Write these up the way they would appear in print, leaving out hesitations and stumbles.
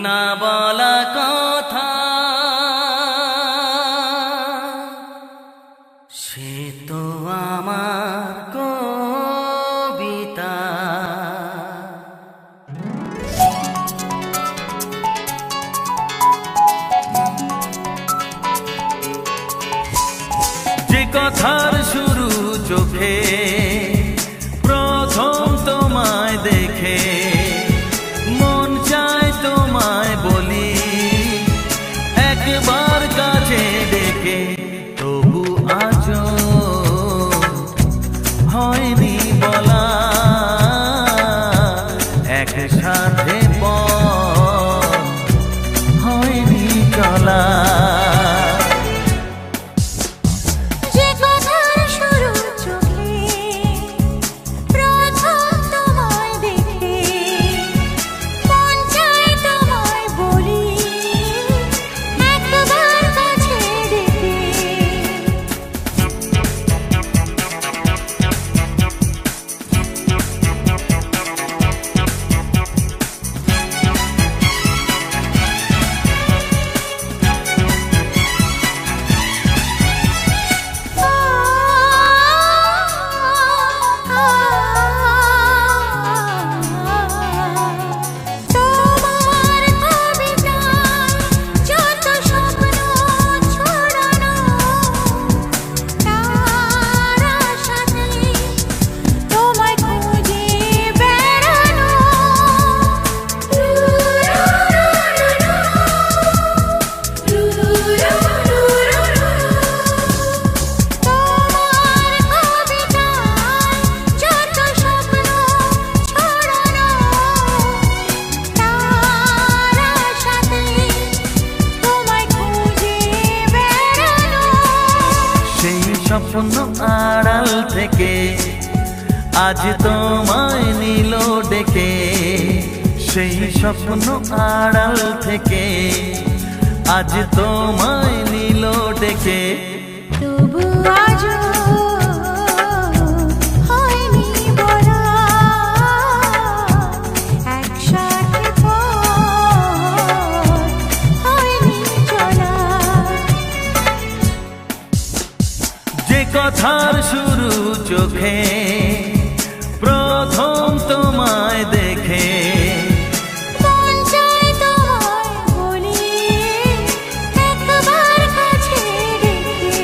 না বলা কথা সে তো আমার কবিতা। যে কথার শুরু চোখে প্রথম তোমায় দেখে মন চায় তোমায় বলি একবার কাছে ডেকে, তবু আজও হয়নি বলা একসাথে পথ হয়নি চলা। স্বপ্ন আড়াল থেকে আজ তোমায় নিল ডেকে, সেই স্বপ্ন আড়াল থেকে আজ তোমায় নিল ডেকে, তবু আজও হয়নি বলা একসাথে পথ হয়নি চলা। যে কথার শুরু চোখে প্রথম তোমায় দেখে মন চায় তোমায় বলি একবার কাছে ডেকে,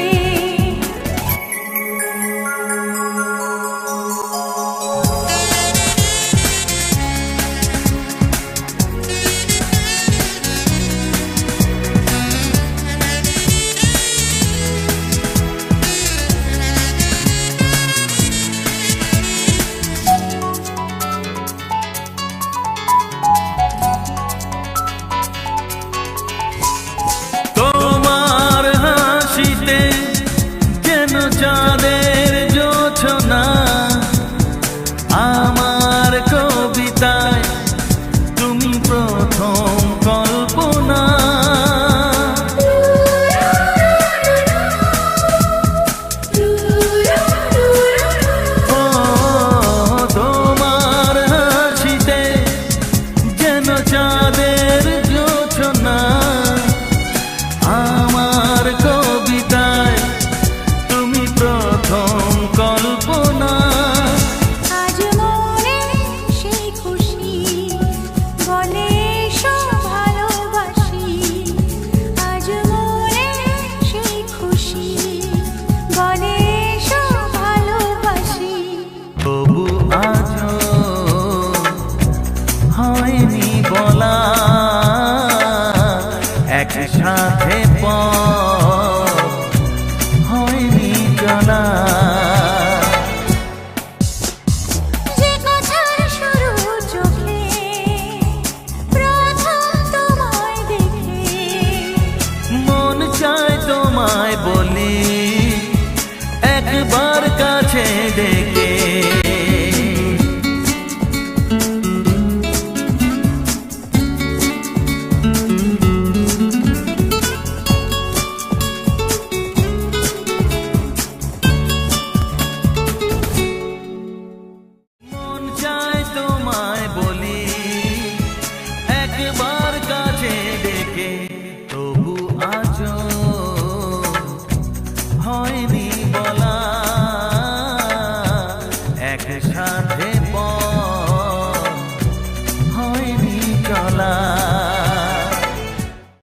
চাঁদের জোছনা আমার কবিতায় তুমি প্রথম কল্পনা। ও তোমার হাসিতে যেন চাঁদের জোছনা আমার কবিতায় প্রথম কল্পনা। আজ মনে সেই খুশি বলে সব ভালোবাসি, আজ মনে সেই খুশি বলে সব ভালোবাসি, তবু আজও হয়নি বলা একসাথে পথ হয়নি চলা। যে কথার শুরু চোখে প্রথম তোমায় দেখে মন চায় তোমায় বলি একবার কাছে ডেকে,